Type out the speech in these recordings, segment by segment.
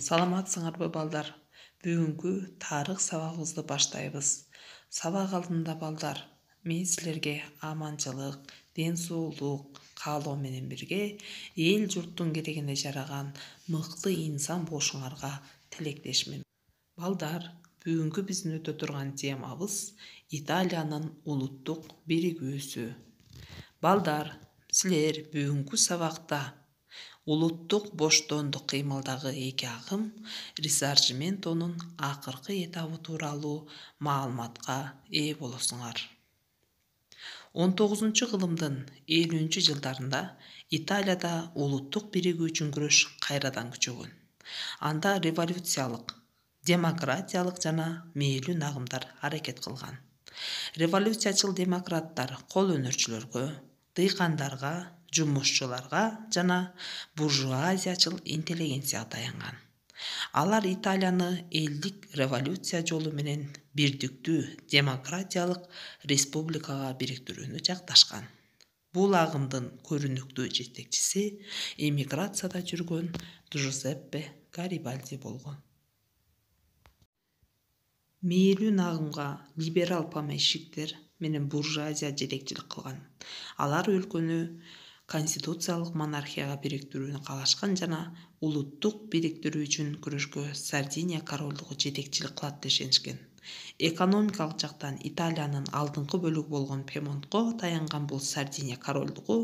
Саламатсыңарбы балдар? Бүгүнкү тарых сабагыбызды баштайбыз. Сабак алдында балдар, мен силерге аманчылык, ден соолук каалоо менен бирге эл журттун керегине жараган мыкты инсан болушуңарга тилектешмин. Балдар, бүгүнкү биздин өтө турган темабыз Италиянын улуттук биригүүсү. Балдар, силер бүгүнкү сабакта улуттук боштондук кыймылдагы эки агым Рисарчиментонун акыркы этабы тууралуу маалыматка ээ болосуңар. 19-кылымдын 50-жылдарында Италияда улуттук биригүү үчүн күрөш кайрадан күчөгөн. Анда революциялык, демократиялык жана мээлүү агымдар аракет кылган. Революциячыл демократтар кол өнөрчүлөргө, дыйкандарга, жумушчуларга жана буржуазиячыл интеллигенцияга таянган. Алар Италияны элдик революция жолу менен бирдиктүү демократиялык республикага бириктирүүнү жакташкан. Бул агымдын көрүнүктүү жетекчиси эмиграцияда жүргөн Джузеппе Гарибальди болгон. Мээлүү агымга либерал помещиктер менен буржуазия жетекчилик кылган. Алар өлкөнү конституциялык монархияга бириктирүүнү каалашкан жана улуттук бириктирүү үчүн күрөшкө Сардиния королдугу жетекчилик кылат деп ишенишкен. Экономикалык жактан Италиянын алдыңкы бөлүгү болгон Пьемонтко таянган бул Сардиния королдугу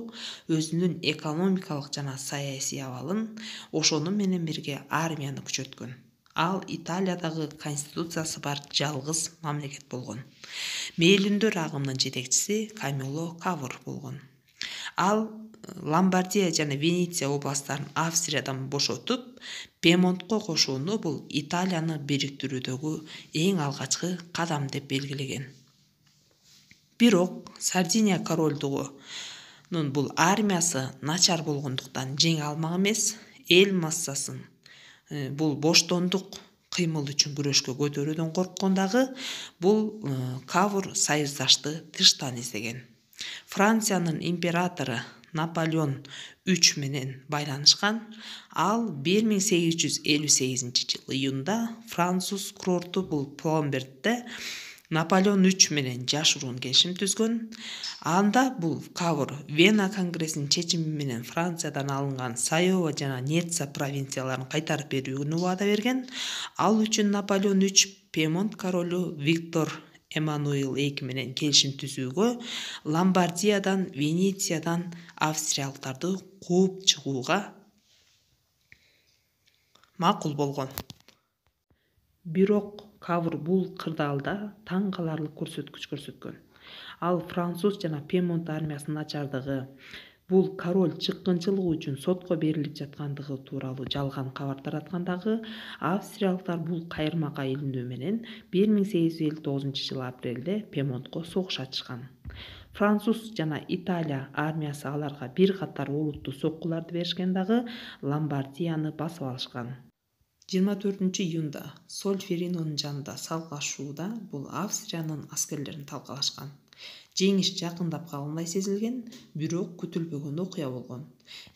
өзүнүн экономикалык жана саясий абалын ошону менен бирге армияны күчөткөн. Ал Италиядагы конституциясы бар жалгыз мамлекет болгон. Мээлүндөр агымынын жетекчиси Камило Кавр болгон. Ал Ломбардия жана Венеция областтарын Австриядан бошотуп, Пьемонтко кошууну бул Италияны бириктирүүдөгү эң алгачкы кадам деп белгилеген. Бирок Сардиния королдугунун бул армиясы начар болгондуктан жеңе алмак эмес, эл массасын бул боштондук кыймыл үчүн күрөшкө көтөрүүдөн корккон дагы бул Кавр союздашты тыштан издеген. Франциянын императору Наполеон 3 менен байланышкан. Ал 1858 жылы июнда француз курорту бул Пломбертте Наполеон 3 менен жашыруун келишим түзгөн. Анда бул Кавр Вена конгрессинин чечими менен Франциядан алынган Сайова жана Ницца провинцияларын кайтарып берүүнү убада берген. Ал үчүн Наполеон 3 Пьемонт королу Виктор Эммануил 2 менен келишим түзүүгө, Ломбардиядан, Венециядан австриялыктарды кууп чыгууга макул болгон. Бирок Кавр бул кырдаалда таң каларлык көрсөткүч көрсөткөн. Ал француз жана Пьемонт армиясынын начардыгы, бул король чыккынчылыгы үчүн сотко берилип жаткандыгы тууралуу жалган кабар тараткандагы австриялыктар бул кайырмага илинүү менен 1859 жылы апрелде Пьемонтко согуш ачышкан. Француз жана Италия армиясы аларга бир катар олуттуу соккуларды беришкен дагы Ломбардияны басып алышкан. 24-июнда Сольферинонун жанында салгылашууда бул Австриянын аскерлерин талкалашкан. Жеңиш жакындап калгандай сезилген, бирок күтүлбөгөн окуя болгон.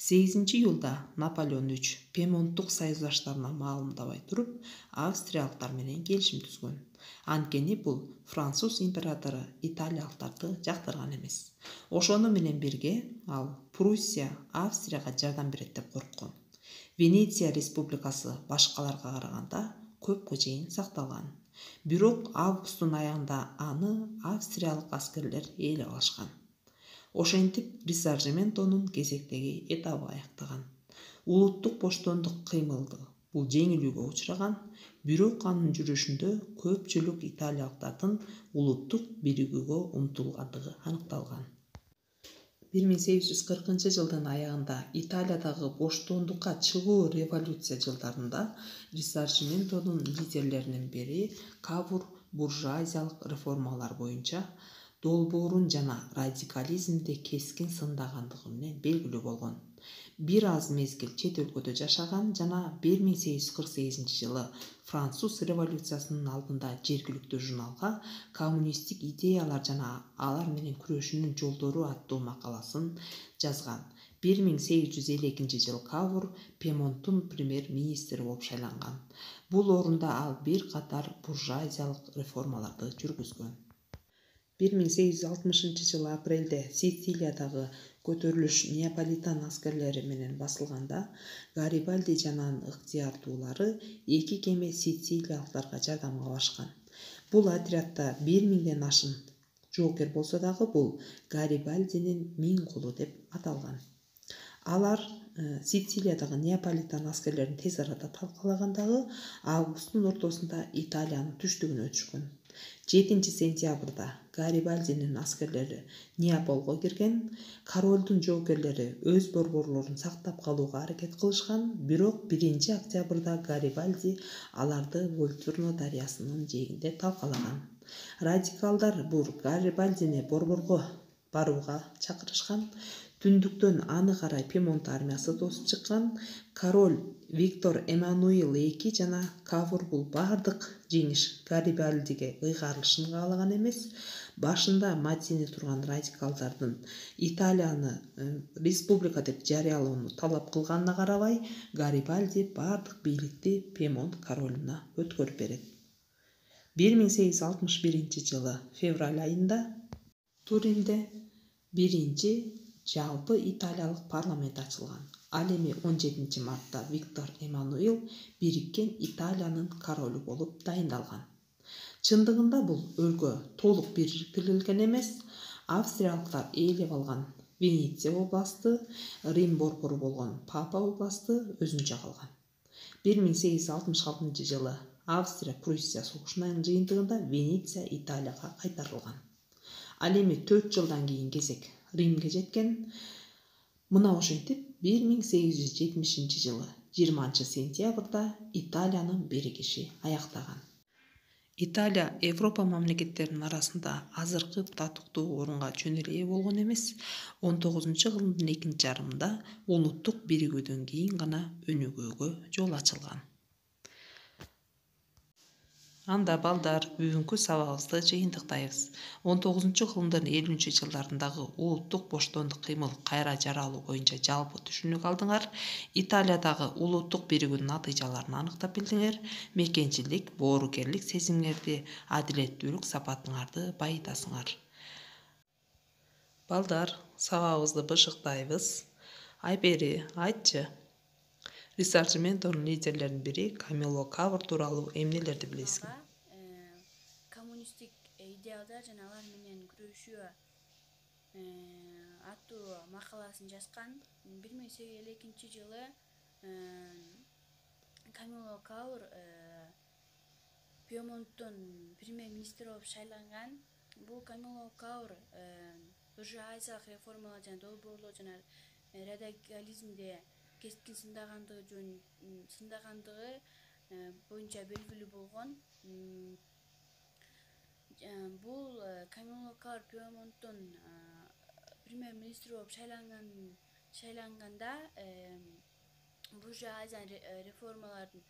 8-июлда Наполеон 3 Пьемонттук союздаштарына маалымдабай туруп, австриялыктар менен келишим түзгөн. Анткени бул француз императору италиялыктарды жактырган эмес. Ошону менен бирге ал Пруссия Австрияга жардам берет деп корккон. Венеция республикасы башкаларга караганда көпкө чейин сакталган. Бирок августтун аягында аны австриялык аскерлер ээлеп алышкан. Ошентип Рисарчиментонун кезектеги этабы аяктаган. Улуттук боштондук кыймылды бул жеңилүүгө учураган, бирок анын жүрүшүндө көпчүлүк италиялыктардын улуттук биригүүгө умтулгандыгы аныкталган. 1840 жылдын аягында Италиядагы боштондукка чыгуу революция жылдарында Рисарчиментонун лидерлеринин бири Кавр буржуазиялык реформалар боюнча долбоорун жана радикализмди кескин сындагандыгы менен белгилүү болгон. Бир аз мезгил чет өлкөдө жашаган жана 1848 жылы француз революциясынын алдында жергиликтүү журналга коммунисттик идеялар жана алар менен күрөшүүнүн жолдору аттуу макаласын жазган. 1852 Кавур Пьемонттун премьер-министри болуп шайланган. Бул орунда ал бир катар буржуазиялык реформаларды жүргүзгөн. 1860 апрелде Сицилиядагы көтөрүлүш Неаполитан аскерлери менен басылганда, Гарибальди жана анын ыктыярдуулары 2 кеме сицилиялыктарга жардамга барышкан. Бул отрядда 1000ден ашын жоокер болсо дагы бул Гарибальдинин 1000 кулу деп аталган. Алар Сицилиядагы Неаполитан аскерлерин тез арада талкалагандагы августтун ортосунда Италиянын түштүгүнө өтүшкөн. 7 сентябрда Гарибальдинин аскерлери Неаполго кирген. Королдун жоокерлери өз борборлорун сактап калууга аракет кылышкан, бирок 1 октябрда Гарибальди аларды Вольтурно дарыясынын жээгинде талкалаган. Радикалдар бул Гарибальдини борборго барууга чакырышкан. Түндүктөн аны карай Пьемонт армиясы тосуп чыккан. Король Виктор Эммануил II жана Кавур бул бардык жеңиш Гарибальдиге ыйгарылышын каалаган эмес. Башында Мадини турган радикалдардын Италияны республика деп жарыялоону талап кылганына карабай, Гарибальди бардык бийликти Пьемонт королуна өткөрүп берет. 1861 февраль айында Туринде биринчи жалпы Италиялык парламент ачылган. Ал эми 17 мартта Виктор Эммануил бириккен Италиянын королу болуп дайындалган. Чындыгында бул өлкө толук бириктирилген эмес. Австриялыктар ээлеп алган Венеция областы, Рим борбору болгон Папа областы өзүнчө калган. 1866 Австрия-Пруссия согушунун жыйынтыгында Венеция Италияга кайтарылган. Ал эми 4 жылдан кийин кезек Римге жеткен. Мына ошентип 1870 20 сентябрда Италиянын биригиши аяктаган. Италия Европа мамлекеттеринин арасында азыркы татыктуу орунга чөөн эле ээ болгон эмес. 19-кылымдын экинчи жарымында улуттук биригүүдөн кийин гана өнүгүүгө жол ачылган. Анда балдар, бүгүнкү сабагыбызды жыйынтыктайбыз. 19-кылымдын 50-жылдарындагы улуттук боштондук кыймыл кайра жаралуу боюнча жалпы түшүнүк алдыңар. Италиядагы улуттук биригүүнүн натыйжаларын аныктап билдиңер. Мекенчилик, боорукерлик сезимиңерди, адилеттүүлүк сапатыңарды байытасыңар. Балдар, сабагыбызды бышыктайбыз. Айбери, айтчы. Рисарчиментонун лидерлеринин бири Камило Кавур тууралуу эмнелерди билесиң? Коммунистик идеалдар жана алар менен күрөшүү аттуу макаласын жазган. 1852 жылы Камило Кавур Пьемонттун премьер-министри болуп шайланган. Бул Камило Кавур буржуазиялык реформалар жана долбоорлоо жана радикализмде кескин сындагандыгы боюнча белгилүү болгон. Бул Камило Кавур Пьемонттун премьер-министри болуп шайланганда буржуазия реформаларын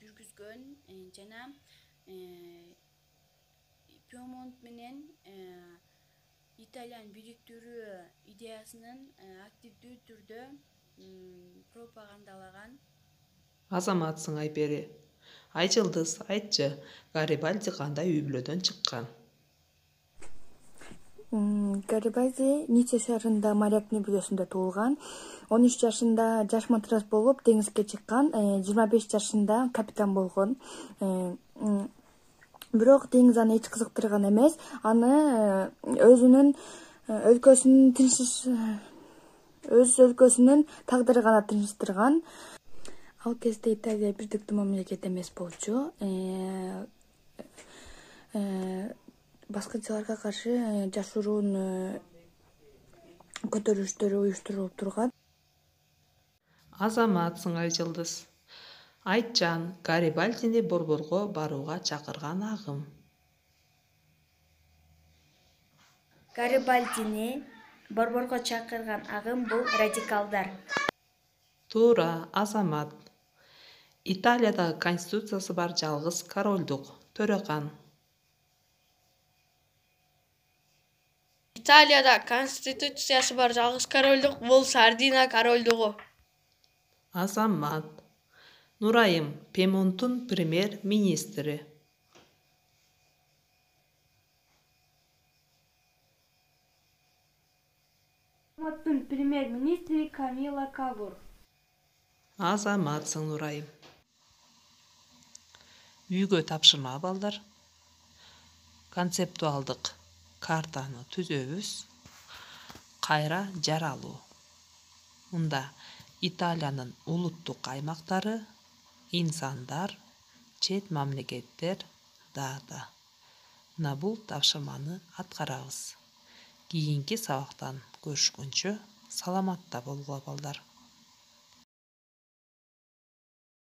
жүргүзгөн жана Пьемонт менен Италияны бириктирүү идеясынын активдүү түрдө пропагандалаган. Азаматсың Айбери. Айжылдыз, айтчы, Гарибальди кандай үй бүлөдөн чыккан? Гарибальди Ницце шаарында моряк үй-бүлөсүндө туулган. 13 жашында жаш матрос болуп деңизге чыккан. 25 жашында капитан болгон. Бирок деңиз аны эч кызыктырган эмес. Аны өзүнүн өлкөсүнүн тагдыры гана тынчтырган. Ал кезде Италия бирдиктүү мамлекет эмес болчу. Баскынчыларга каршы жашыруун көтөрүлүштөр уюштурулуп турган. Азаматсың Айжылдыз. Айтчан, Гарибальдини борборго барууга чакырган агым. Гарибальдини борборго чакырган агым бул радикалдар. Туура, Азамат. Италиядагы конституциясы бар жалгыз королдук, төрөкан. Италияда конституциясы бар жалғыз корольдық бул Сардиния корольдугу. Азамат. Нурайым, Пьемонттун премьер-министри. Пьемонттун премьер-министри Камила Кавур. Азаматсың, Нурайым. Үйгө тапшырма балдар. Концептуалдык картаны түзөбүз. Кайра жаралуу. Мында Италиянын улуттук аймактары, инсандар, чет мамлекеттер, дата. Мына бул тапшырманы аткарабыз. Кийинки сабактан көрүшкөнчө саламатта болгула балдар.